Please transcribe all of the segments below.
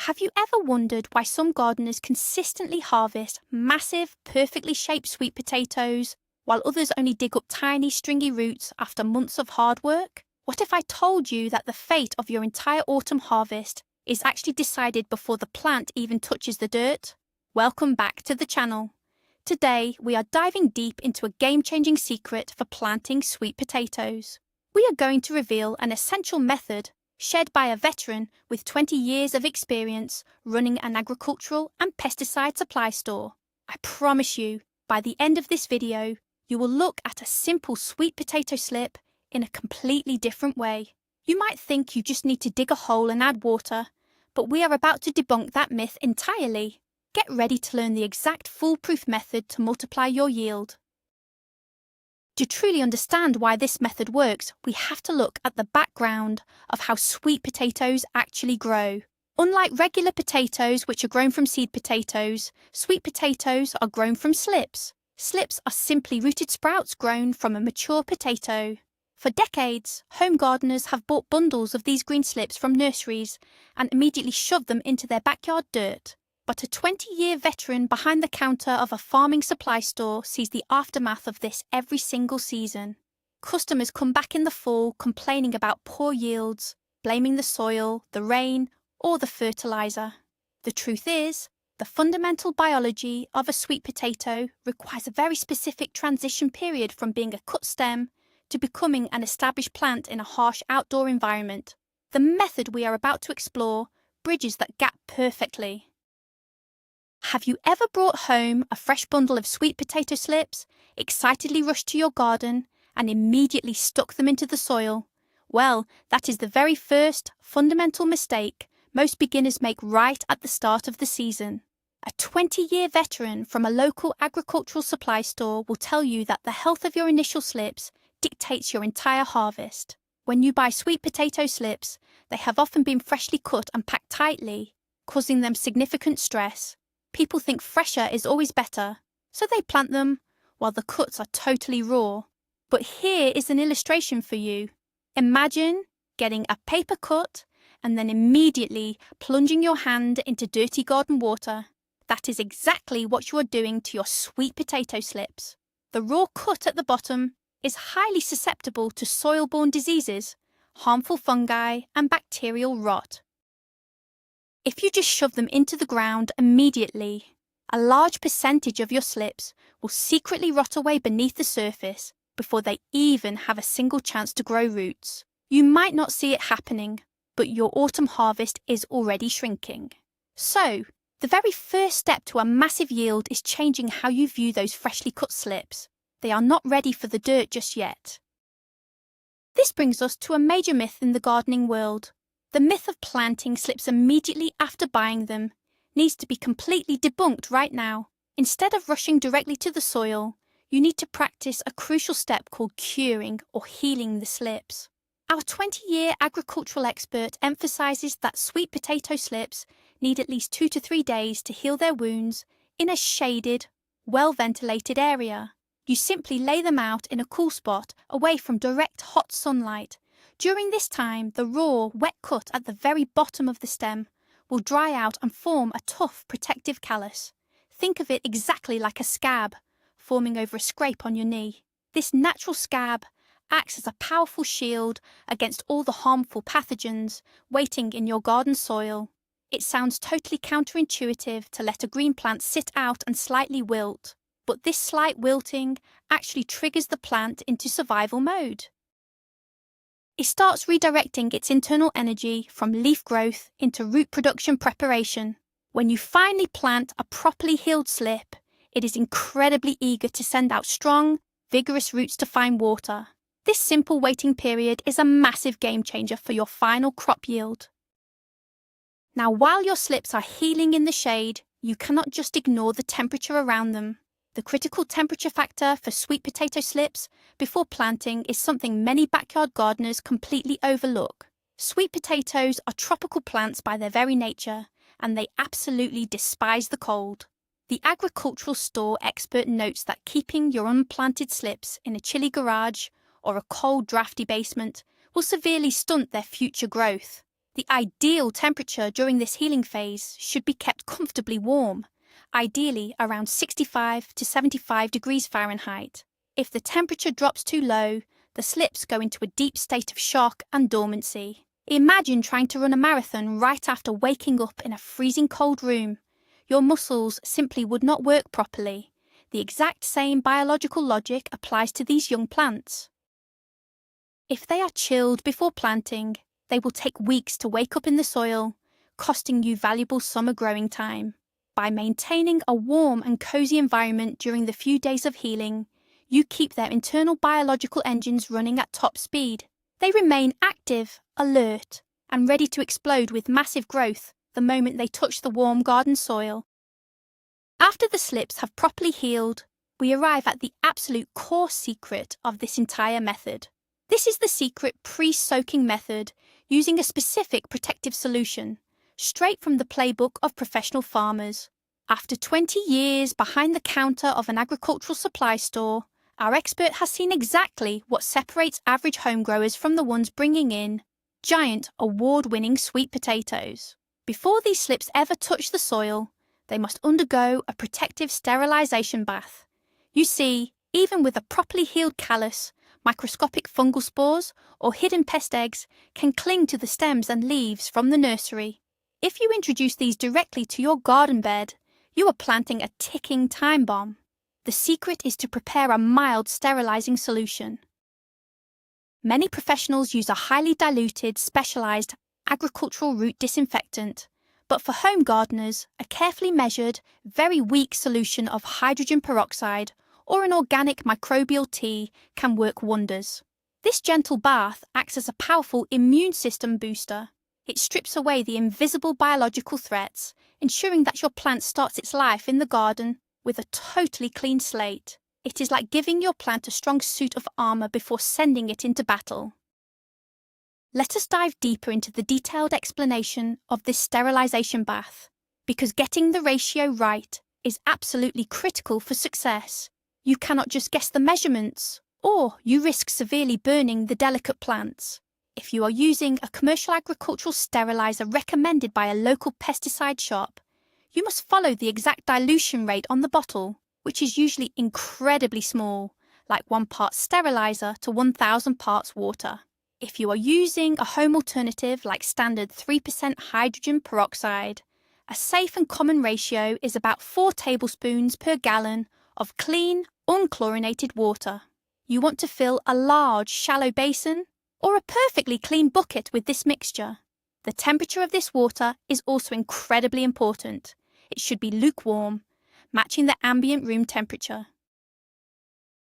Have you ever wondered why some gardeners consistently harvest massive, perfectly shaped sweet potatoes, while others only dig up tiny, stringy roots after months of hard work? What if I told you that the fate of your entire autumn harvest is actually decided before the plant even touches the dirt? Welcome back to the channel. Today, we are diving deep into a game-changing secret for planting sweet potatoes. We are going to reveal an essential method shared by a veteran with 20 years of experience running an agricultural and pesticide supply store. I promise you, by the end of this video, you will look at a simple sweet potato slip in a completely different way. You might think you just need to dig a hole and add water, but we are about to debunk that myth entirely. Get ready to learn the exact foolproof method to multiply your yield. To truly understand why this method works, we have to look at the background of how sweet potatoes actually grow. Unlike regular potatoes, which are grown from seed potatoes, sweet potatoes are grown from slips. Slips are simply rooted sprouts grown from a mature potato. For decades, home gardeners have bought bundles of these green slips from nurseries and immediately shoved them into their backyard dirt. But a 20-year veteran behind the counter of a farming supply store sees the aftermath of this every single season. Customers come back in the fall complaining about poor yields, blaming the soil, the rain, or the fertilizer. The truth is, the fundamental biology of a sweet potato requires a very specific transition period from being a cut stem to becoming an established plant in a harsh outdoor environment. The method we are about to explore bridges that gap perfectly. Have you ever brought home a fresh bundle of sweet potato slips, excitedly rushed to your garden, and immediately stuck them into the soil? Well, that is the very first, fundamental mistake most beginners make right at the start of the season. A 20-year veteran from a local agricultural supply store will tell you that the health of your initial slips dictates your entire harvest. When you buy sweet potato slips, they have often been freshly cut and packed tightly, causing them significant stress. People think fresher is always better, so they plant them while the cuts are totally raw. But here is an illustration for you. Imagine getting a paper cut and then immediately plunging your hand into dirty garden water. That is exactly what you are doing to your sweet potato slips. The raw cut at the bottom is highly susceptible to soil-borne diseases, harmful fungi, and bacterial rot. If you just shove them into the ground immediately, a large percentage of your slips will secretly rot away beneath the surface before they even have a single chance to grow roots. You might not see it happening, but your autumn harvest is already shrinking. So, the very first step to a massive yield is changing how you view those freshly cut slips. They are not ready for the dirt just yet. This brings us to a major myth in the gardening world. The myth of planting slips immediately after buying them needs to be completely debunked right now. Instead of rushing directly to the soil, you need to practice a crucial step called curing or healing the slips. Our 20-year agricultural expert emphasizes that sweet potato slips need at least 2 to 3 days to heal their wounds in a shaded, well-ventilated area. You simply lay them out in a cool spot away from direct hot sunlight. During this time, the raw, wet cut at the very bottom of the stem will dry out and form a tough, protective callus. Think of it exactly like a scab forming over a scrape on your knee. This natural scab acts as a powerful shield against all the harmful pathogens waiting in your garden soil. It sounds totally counterintuitive to let a green plant sit out and slightly wilt, but this slight wilting actually triggers the plant into survival mode. It starts redirecting its internal energy from leaf growth into root production preparation. When you finally plant a properly healed slip, it is incredibly eager to send out strong, vigorous roots to find water. This simple waiting period is a massive game changer for your final crop yield. Now, while your slips are healing in the shade, you cannot just ignore the temperature around them. The critical temperature factor for sweet potato slips before planting is something many backyard gardeners completely overlook. Sweet potatoes are tropical plants by their very nature, and they absolutely despise the cold. The agricultural store expert notes that keeping your unplanted slips in a chilly garage or a cold, drafty basement will severely stunt their future growth. The ideal temperature during this healing phase should be kept comfortably warm, ideally around 65 to 75 degrees Fahrenheit. If the temperature drops too low, the slips go into a deep state of shock and dormancy. Imagine trying to run a marathon right after waking up in a freezing cold room. Your muscles simply would not work properly. The exact same biological logic applies to these young plants. If they are chilled before planting, they will take weeks to wake up in the soil, costing you valuable summer growing time. By maintaining a warm and cozy environment during the few days of healing, you keep their internal biological engines running at top speed. They remain active, alert, and ready to explode with massive growth the moment they touch the warm garden soil. After the slips have properly healed, we arrive at the absolute core secret of this entire method. This is the secret pre-soaking method using a specific protective solution, straight from the playbook of professional farmers. After 20 years behind the counter of an agricultural supply store, our expert has seen exactly what separates average home growers from the ones bringing in giant, award-winning sweet potatoes. Before these slips ever touch the soil, they must undergo a protective sterilization bath. You see, even with a properly healed callus, microscopic fungal spores or hidden pest eggs can cling to the stems and leaves from the nursery. If you introduce these directly to your garden bed, you are planting a ticking time bomb. The secret is to prepare a mild sterilizing solution. Many professionals use a highly diluted, specialized agricultural root disinfectant, but for home gardeners, a carefully measured, very weak solution of hydrogen peroxide or an organic microbial tea can work wonders. This gentle bath acts as a powerful immune system booster. It strips away the invisible biological threats, ensuring that your plant starts its life in the garden with a totally clean slate. It is like giving your plant a strong suit of armor before sending it into battle. Let us dive deeper into the detailed explanation of this sterilization bath, because getting the ratio right is absolutely critical for success. You cannot just guess the measurements, or you risk severely burning the delicate plants. If you are using a commercial agricultural sterilizer recommended by a local pesticide shop, you must follow the exact dilution rate on the bottle, which is usually incredibly small, like 1 part sterilizer to 1,000 parts water. If you are using a home alternative like standard 3% hydrogen peroxide, a safe and common ratio is about 4 tablespoons per gallon of clean, unchlorinated water. You want to fill a large, shallow basin or a perfectly clean bucket with this mixture. The temperature of this water is also incredibly important. It should be lukewarm, matching the ambient room temperature.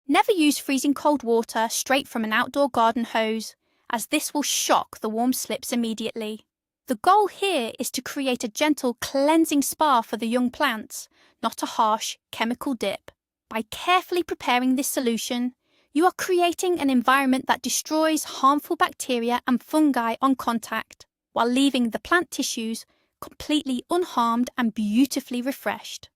Never use freezing cold water straight from an outdoor garden hose, as this will shock the warm slips immediately. The goal here is to create a gentle cleansing spa for the young plants, not a harsh chemical dip. By carefully preparing this solution, you are creating an environment that destroys harmful bacteria and fungi on contact, while leaving the plant tissues completely unharmed and beautifully refreshed.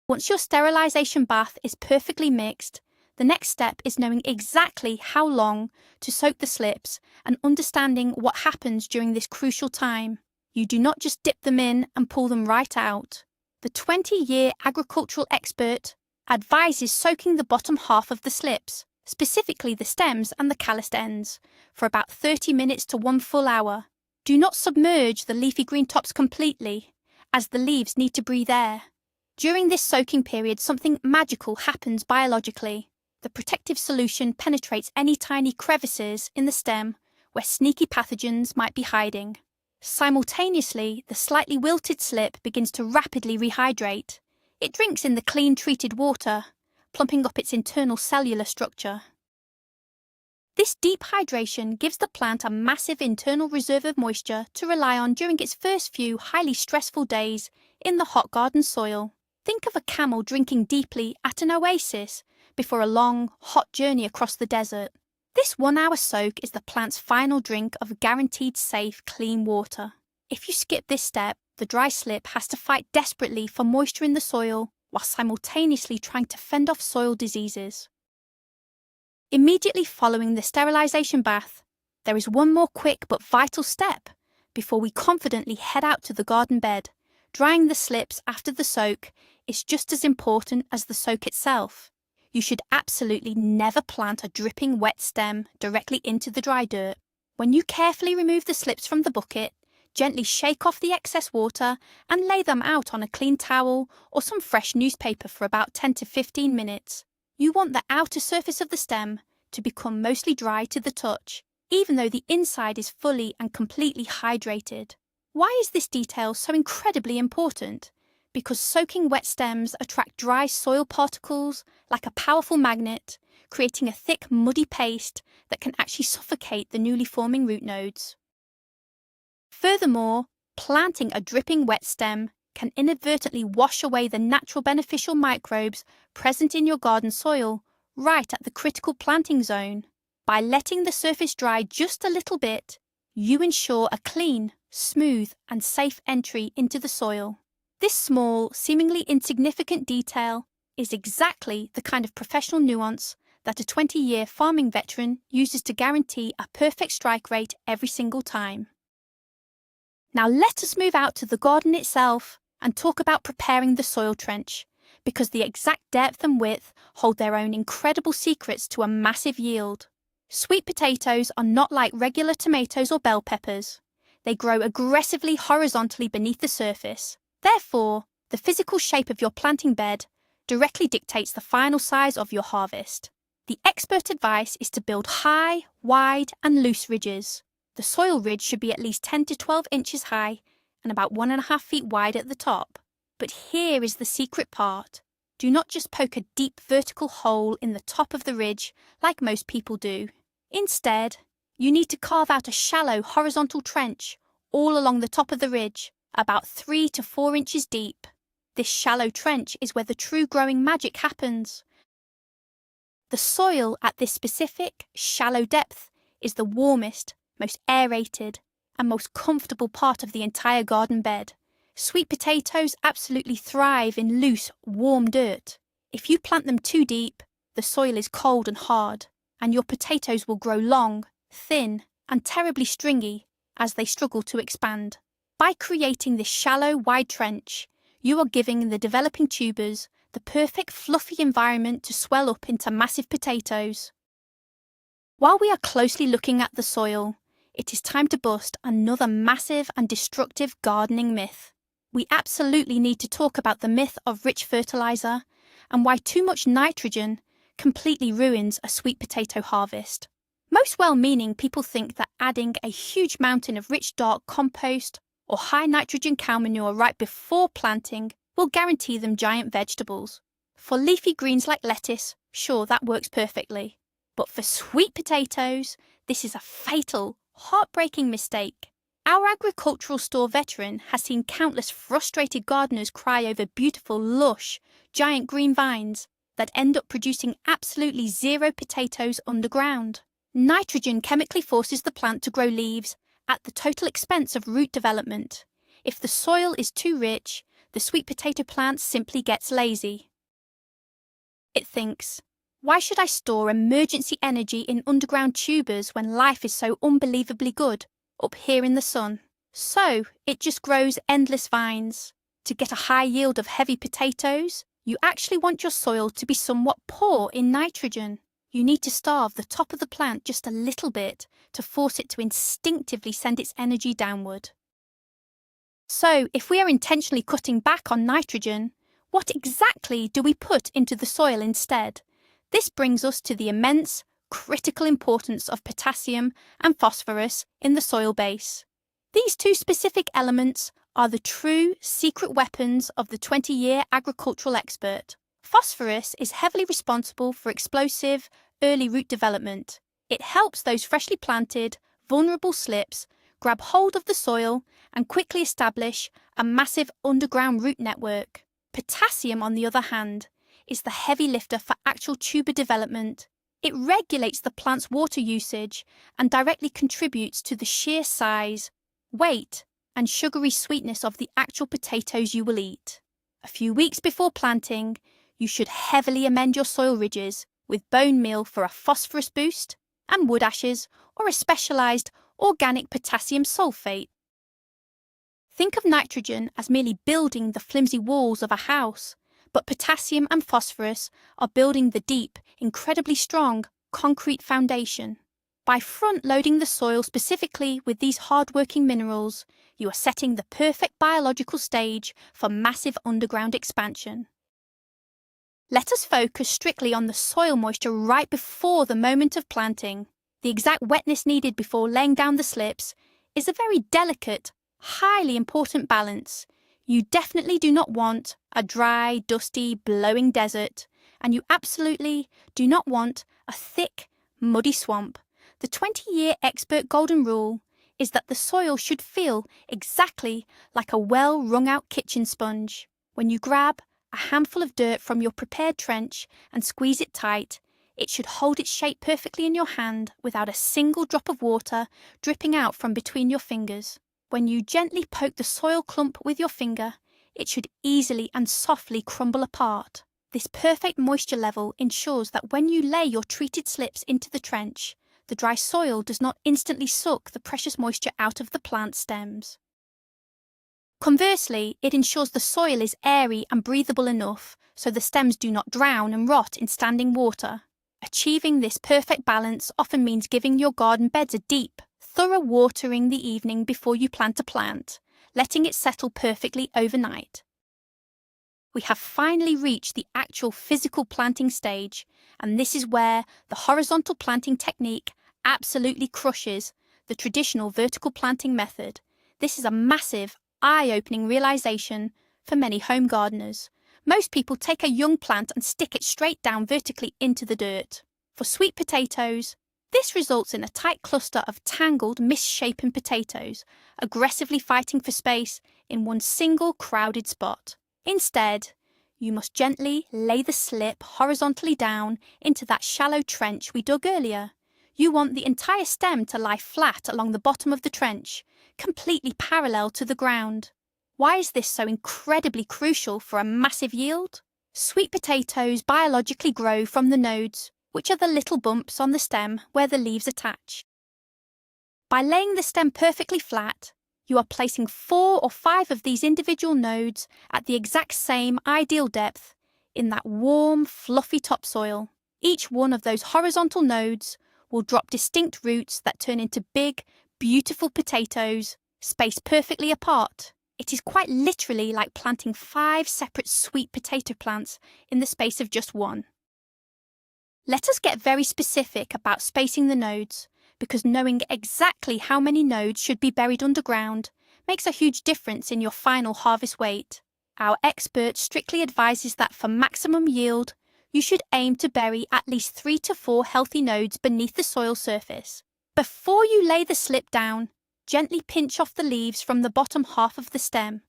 Once your sterilization bath is perfectly mixed, the next step is knowing exactly how long to soak the slips and understanding what happens during this crucial time. You do not just dip them in and pull them right out. The 20-year agricultural expert advises soaking the bottom half of the slips, specifically the stems and the calloused ends, for about 30 minutes to 1 full hour. Do not submerge the leafy green tops completely, as the leaves need to breathe air. During this soaking period, something magical happens biologically. The protective solution penetrates any tiny crevices in the stem where sneaky pathogens might be hiding. Simultaneously, the slightly wilted slip begins to rapidly rehydrate. It drinks in the clean treated water, plumping up its internal cellular structure. This deep hydration gives the plant a massive internal reserve of moisture to rely on during its first few highly stressful days in the hot garden soil. Think of a camel drinking deeply at an oasis before a long, hot journey across the desert. This 1-hour soak is the plant's final drink of guaranteed safe, clean water. If you skip this step, the dry slip has to fight desperately for moisture in the soil while simultaneously trying to fend off soil diseases. Immediately following the sterilization bath, there is one more quick but vital step: before we confidently head out to the garden bed. Drying the slips after the soak is just as important as the soak itself. You should absolutely never plant a dripping wet stem directly into the dry dirt. When you carefully remove the slips from the bucket, gently shake off the excess water and lay them out on a clean towel or some fresh newspaper for about 10 to 15 minutes. You want the outer surface of the stem to become mostly dry to the touch, even though the inside is fully and completely hydrated. Why is this detail so incredibly important? Because soaking wet stems attract dry soil particles like a powerful magnet, creating a thick, muddy paste that can actually suffocate the newly forming root nodes. Furthermore, planting a dripping wet stem can inadvertently wash away the natural beneficial microbes present in your garden soil right at the critical planting zone. By letting the surface dry just a little bit, you ensure a clean, smooth, and safe entry into the soil. This small, seemingly insignificant detail is exactly the kind of professional nuance that a 20-year farming veteran uses to guarantee a perfect strike rate every single time. Now let us move out to the garden itself and talk about preparing the soil trench, because the exact depth and width hold their own incredible secrets to a massive yield. Sweet potatoes are not like regular tomatoes or bell peppers. They grow aggressively horizontally beneath the surface. Therefore, the physical shape of your planting bed directly dictates the final size of your harvest. The expert advice is to build high, wide, and loose ridges. The soil ridge should be at least 10 to 12 inches high and about 1.5 feet wide at the top. But here is the secret part. Do not just poke a deep vertical hole in the top of the ridge like most people do. Instead, you need to carve out a shallow horizontal trench all along the top of the ridge, about 3 to 4 inches deep. This shallow trench is where the true growing magic happens. The soil at this specific, shallow depth is the warmest, most aerated, and most comfortable part of the entire garden bed. Sweet potatoes absolutely thrive in loose, warm dirt. If you plant them too deep, the soil is cold and hard, and your potatoes will grow long, thin, and terribly stringy as they struggle to expand. By creating this shallow, wide trench, you are giving the developing tubers the perfect fluffy environment to swell up into massive potatoes. While we are closely looking at the soil, it is time to bust another massive and destructive gardening myth. We absolutely need to talk about the myth of rich fertilizer and why too much nitrogen completely ruins a sweet potato harvest. Most well-meaning people think that adding a huge mountain of rich dark compost or high nitrogen cow manure right before planting will guarantee them giant vegetables. For leafy greens like lettuce, sure, that works perfectly. But for sweet potatoes, this is a fatal, heartbreaking mistake. Our agricultural store veteran has seen countless frustrated gardeners cry over beautiful, lush, giant green vines that end up producing absolutely zero potatoes underground. Nitrogen chemically forces the plant to grow leaves at the total expense of root development. If the soil is too rich, the sweet potato plant simply gets lazy. It thinks, why should I store emergency energy in underground tubers when life is so unbelievably good up here in the sun? So it just grows endless vines. To get a high yield of heavy potatoes, you actually want your soil to be somewhat poor in nitrogen. You need to starve the top of the plant just a little bit to force it to instinctively send its energy downward. So, if we are intentionally cutting back on nitrogen, what exactly do we put into the soil instead? This brings us to the immense, critical importance of potassium and phosphorus in the soil base. These two specific elements are the true secret weapons of the 20-year agricultural expert. Phosphorus is heavily responsible for explosive, early root development. It helps those freshly planted, vulnerable slips grab hold of the soil and quickly establish a massive underground root network. Potassium, on the other hand, is the heavy lifter for actual tuber development. It regulates the plant's water usage and directly contributes to the sheer size, weight, and sugary sweetness of the actual potatoes you will eat. A few weeks before planting, you should heavily amend your soil ridges with bone meal for a phosphorus boost and wood ashes or a specialised organic potassium sulfate. Think of nitrogen as merely building the flimsy walls of a house, but potassium and phosphorus are building the deep, incredibly strong concrete foundation. By front-loading the soil specifically with these hard-working minerals, you are setting the perfect biological stage for massive underground expansion. Let us focus strictly on the soil moisture right before the moment of planting. The exact wetness needed before laying down the slips is a very delicate, highly important balance. You definitely do not want a dry, dusty, blowing desert, and you absolutely do not want a thick, muddy swamp. The 20-year expert golden rule is that the soil should feel exactly like a well-wrung-out kitchen sponge. When you grab a handful of dirt from your prepared trench and squeeze it tight, it should hold its shape perfectly in your hand without a single drop of water dripping out from between your fingers. When you gently poke the soil clump with your finger, it should easily and softly crumble apart. This perfect moisture level ensures that when you lay your treated slips into the trench, the dry soil does not instantly suck the precious moisture out of the plant stems. Conversely, it ensures the soil is airy and breathable enough so the stems do not drown and rot in standing water. Achieving this perfect balance often means giving your garden beds a deep, thorough watering the evening before you plant a plant, letting it settle perfectly overnight. We have finally reached the actual physical planting stage, and this is where the horizontal planting technique absolutely crushes the traditional vertical planting method. This is a massive, eye-opening realization for many home gardeners. Most people take a young plant and stick it straight down vertically into the dirt. For sweet potatoes, this results in a tight cluster of tangled, misshapen potatoes, aggressively fighting for space in one single crowded spot. Instead, you must gently lay the slip horizontally down into that shallow trench we dug earlier. You want the entire stem to lie flat along the bottom of the trench, completely parallel to the ground. Why is this so incredibly crucial for a massive yield? Sweet potatoes biologically grow from the nodes, which are the little bumps on the stem where the leaves attach. By laying the stem perfectly flat, you are placing 4 or 5 of these individual nodes at the exact same ideal depth in that warm, fluffy topsoil. Each one of those horizontal nodes will drop distinct roots that turn into big, beautiful potatoes, spaced perfectly apart. It is quite literally like planting 5 separate sweet potato plants in the space of just one. Let us get very specific about spacing the nodes, because knowing exactly how many nodes should be buried underground makes a huge difference in your final harvest weight. Our expert strictly advises that for maximum yield, you should aim to bury at least 3 to 4 healthy nodes beneath the soil surface. Before you lay the slip down, gently pinch off the leaves from the bottom half of the stem,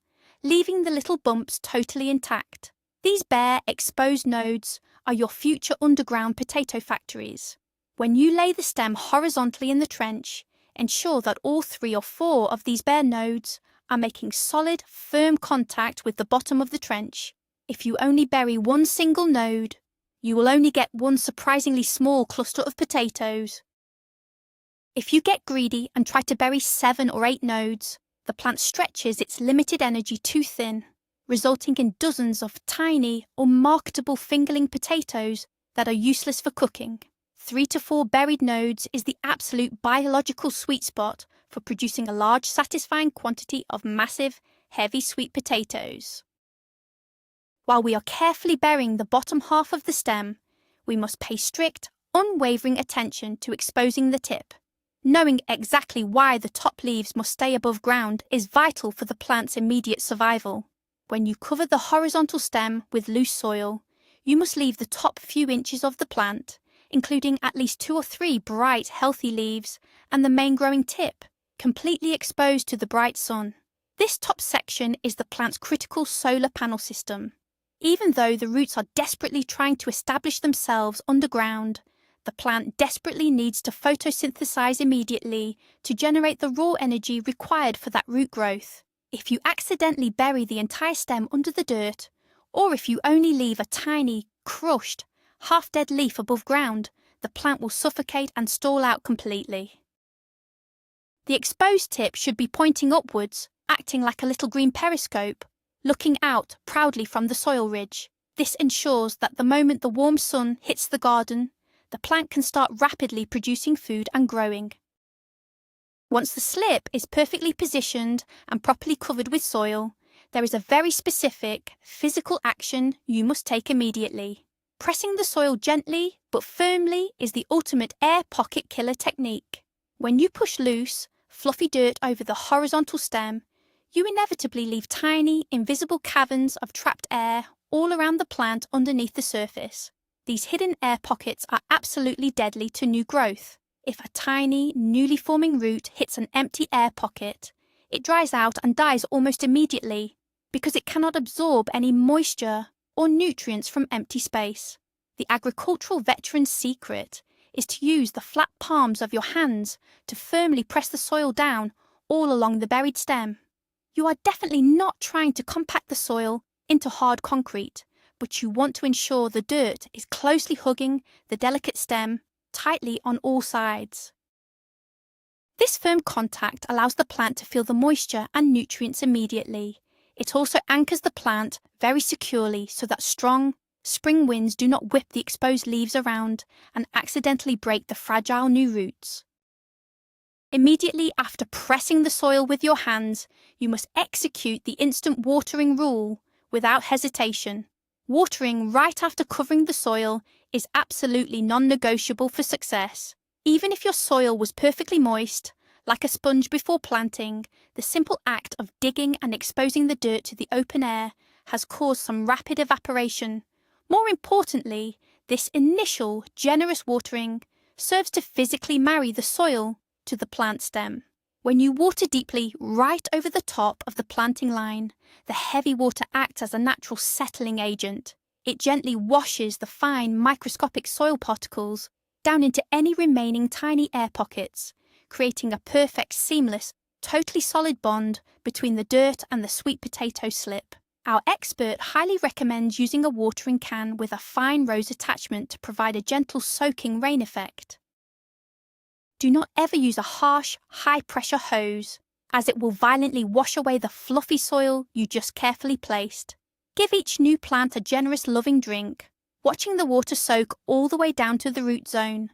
leaving the little bumps totally intact. These bare, exposed nodes are your future underground potato factories. When you lay the stem horizontally in the trench, ensure that all 3 or 4 of these bare nodes are making solid, firm contact with the bottom of the trench. If you only bury one single node, you will only get one surprisingly small cluster of potatoes. If you get greedy and try to bury 7 or 8 nodes, the plant stretches its limited energy too thin, resulting in dozens of tiny, unmarketable fingerling potatoes that are useless for cooking. 3 to 4 buried nodes is the absolute biological sweet spot for producing a large, satisfying quantity of massive, heavy sweet potatoes. While we are carefully burying the bottom half of the stem, we must pay strict, unwavering attention to exposing the tip. Knowing exactly why the top leaves must stay above ground is vital for the plant's immediate survival. When you cover the horizontal stem with loose soil, you must leave the top few inches of the plant, including at least 2 or 3 bright, healthy leaves and the main growing tip, completely exposed to the bright sun. This top section is the plant's critical solar panel system. Even though the roots are desperately trying to establish themselves underground, the plant desperately needs to photosynthesize immediately to generate the raw energy required for that root growth. If you accidentally bury the entire stem under the dirt, or if you only leave a tiny, crushed, half-dead leaf above ground, the plant will suffocate and stall out completely. The exposed tip should be pointing upwards acting like a little green periscope, looking out proudly from the soil ridge. This ensures that the moment the warm sun hits the garden, the plant can start rapidly producing food and growing. Once the slip is perfectly positioned and properly covered with soil, there is a very specific physical action you must take immediately. Pressing the soil gently but firmly is the ultimate air pocket killer technique. When you push loose, fluffy dirt over the horizontal stem, you inevitably leave tiny, invisible caverns of trapped air all around the plant underneath the surface. These hidden air pockets are absolutely deadly to new growth. If a tiny, newly forming root hits an empty air pocket, it dries out and dies almost immediately because it cannot absorb any moisture or nutrients from empty space. The agricultural veteran's secret is to use the flat palms of your hands to firmly press the soil down all along the buried stem. You are definitely not trying to compact the soil into hard concrete, but you want to ensure the dirt is closely hugging the delicate stem tightly on all sides. This firm contact allows the plant to feel the moisture and nutrients immediately. It also anchors the plant very securely so that strong spring winds do not whip the exposed leaves around and accidentally break the fragile new roots. Immediately after pressing the soil with your hands, you must execute the instant watering rule without hesitation. Watering right after covering the soil is absolutely non-negotiable for success. Even if your soil was perfectly moist, like a sponge before planting, the simple act of digging and exposing the dirt to the open air has caused some rapid evaporation. More importantly, this initial, generous watering serves to physically marry the soil to the plant stem. When you water deeply right over the top of the planting line, the heavy water acts as a natural settling agent. It gently washes the fine, microscopic soil particles down into any remaining tiny air pockets, creating a perfect, seamless, totally solid bond between the dirt and the sweet potato slip. Our expert highly recommends using a watering can with a fine rose attachment to provide a gentle soaking rain effect. Do not ever use a harsh, high-pressure hose, as it will violently wash away the fluffy soil you just carefully placed. Give each new plant a generous, loving drink, watching the water soak all the way down to the root zone.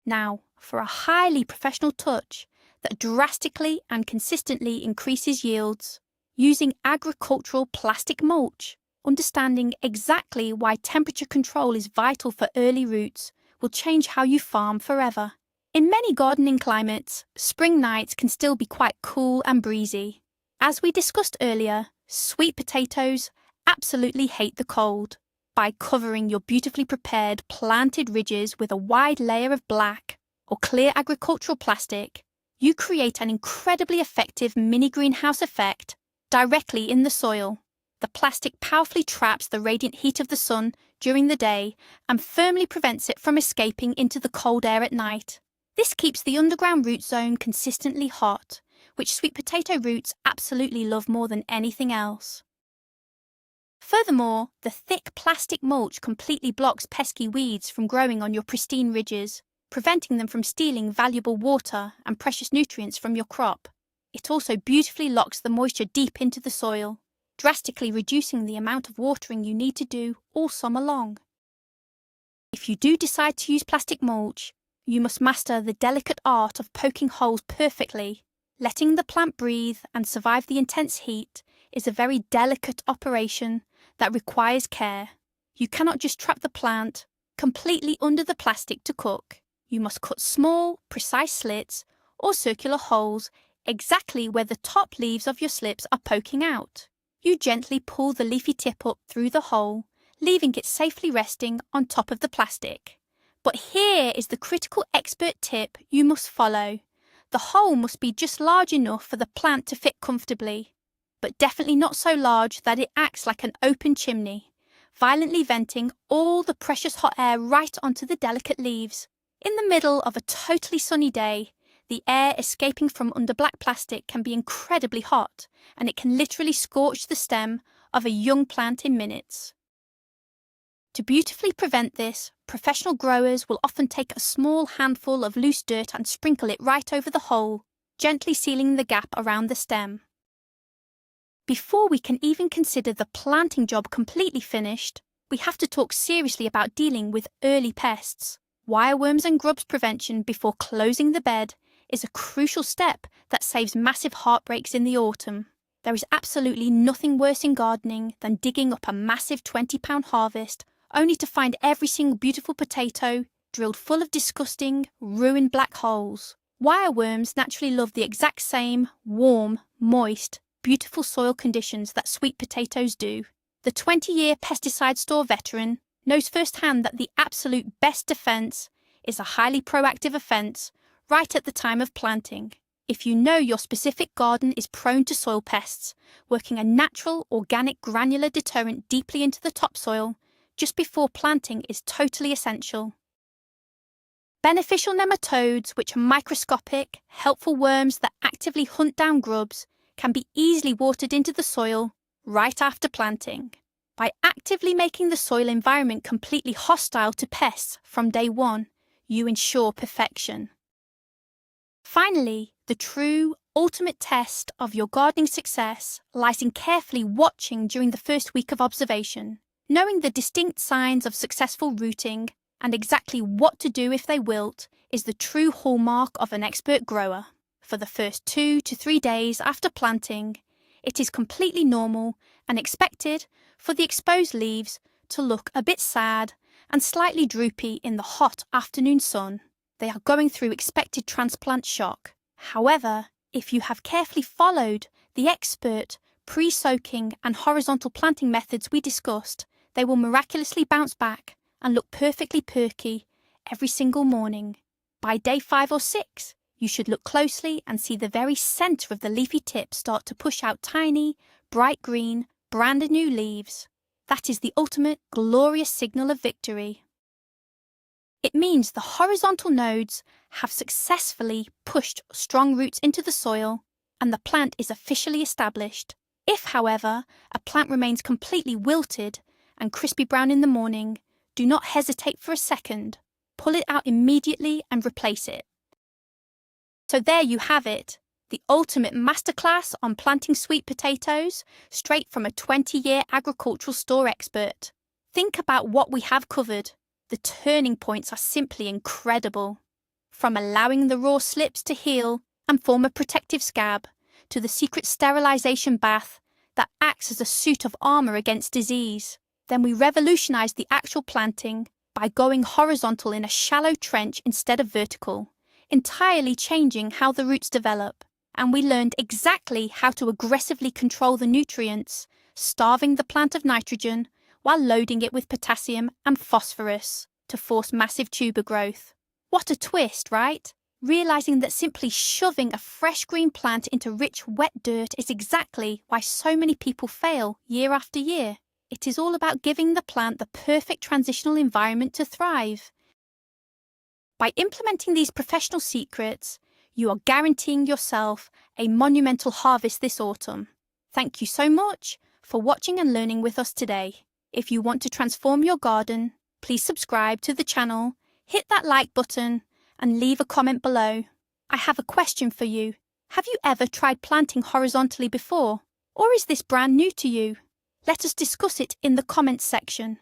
Now, for a highly professional touch that drastically and consistently increases yields, using agricultural plastic mulch. Understanding exactly why temperature control is vital for early roots will change how you farm forever. In many gardening climates, spring nights can still be quite cool and breezy. As we discussed earlier, sweet potatoes absolutely hate the cold. By covering your beautifully prepared planted ridges with a wide layer of black or clear agricultural plastic, you create an incredibly effective mini greenhouse effect directly in the soil. The plastic powerfully traps the radiant heat of the sun during the day and firmly prevents it from escaping into the cold air at night. This keeps the underground root zone consistently hot, which sweet potato roots absolutely love more than anything else. Furthermore, the thick plastic mulch completely blocks pesky weeds from growing on your pristine ridges, preventing them from stealing valuable water and precious nutrients from your crop. It also beautifully locks the moisture deep into the soil, drastically reducing the amount of watering you need to do all summer long. If you do decide to use plastic mulch, you must master the delicate art of poking holes perfectly. Letting the plant breathe and survive the intense heat is a very delicate operation that requires care. You cannot just trap the plant completely under the plastic to cook. You must cut small, precise slits or circular holes exactly where the top leaves of your slips are poking out. You gently pull the leafy tip up through the hole, leaving it safely resting on top of the plastic. But here is the critical expert tip you must follow. The hole must be just large enough for the plant to fit comfortably, but definitely not so large that it acts like an open chimney, violently venting all the precious hot air right onto the delicate leaves. In the middle of a totally sunny day, the air escaping from under black plastic can be incredibly hot, and it can literally scorch the stem of a young plant in minutes. To beautifully prevent this, professional growers will often take a small handful of loose dirt and sprinkle it right over the hole, gently sealing the gap around the stem. Before we can even consider the planting job completely finished, we have to talk seriously about dealing with early pests. Wireworms and grubs prevention before closing the bed is a crucial step that saves massive heartbreaks in the autumn. There is absolutely nothing worse in gardening than digging up a massive 20-pound harvest only to find every single beautiful potato drilled full of disgusting, ruined black holes. Wireworms naturally love the exact same warm, moist, beautiful soil conditions that sweet potatoes do. The 20-year pesticide store veteran knows firsthand that the absolute best defense is a highly proactive offense right at the time of planting. If you know your specific garden is prone to soil pests, working a natural, organic granular deterrent deeply into the topsoil just before planting is totally essential. Beneficial nematodes, which are microscopic, helpful worms that actively hunt down grubs, can be easily watered into the soil right after planting. By actively making the soil environment completely hostile to pests from day one, you ensure perfection. Finally, the true, ultimate test of your gardening success lies in carefully watching during the first week of observation, knowing the distinct signs of successful rooting and exactly what to do if they wilt is the true hallmark of an expert grower. For the first 2 to 3 days after planting, it is completely normal and expected for the exposed leaves to look a bit sad and slightly droopy in the hot afternoon sun. They are going through expected transplant shock. However, if you have carefully followed the expert pre-soaking and horizontal planting methods we discussed, they will miraculously bounce back and look perfectly perky every single morning. By day 5 or 6, you should look closely and see the very centre of the leafy tip start to push out tiny, bright green, brand new leaves. That is the ultimate glorious signal of victory. It means the horizontal nodes have successfully pushed strong roots into the soil and the plant is officially established. If, however, a plant remains completely wilted and crispy brown in the morning, do not hesitate for a second. Pull it out immediately and replace it. So there you have it, the ultimate masterclass on planting sweet potatoes, straight from a 20-year agricultural store expert. Think about what we have covered. The turning points are simply incredible. From allowing the raw slips to heal and form a protective scab, to the secret sterilization bath that acts as a suit of armor against disease. Then we revolutionized the actual planting by going horizontal in a shallow trench instead of vertical, entirely changing how the roots develop. And we learned exactly how to aggressively control the nutrients, starving the plant of nitrogen while loading it with potassium and phosphorus to force massive tuber growth. What a twist, right? Realizing that simply shoving a fresh green plant into rich, wet dirt is exactly why so many people fail year after year. It is all about giving the plant the perfect transitional environment to thrive. By implementing these professional secrets, you are guaranteeing yourself a monumental harvest this autumn. Thank you so much for watching and learning with us today. If you want to transform your garden, please subscribe to the channel, hit that like button, and leave a comment below. I have a question for you. Have you ever tried planting horizontally before? Or is this brand new to you? Let us discuss it in the comments section.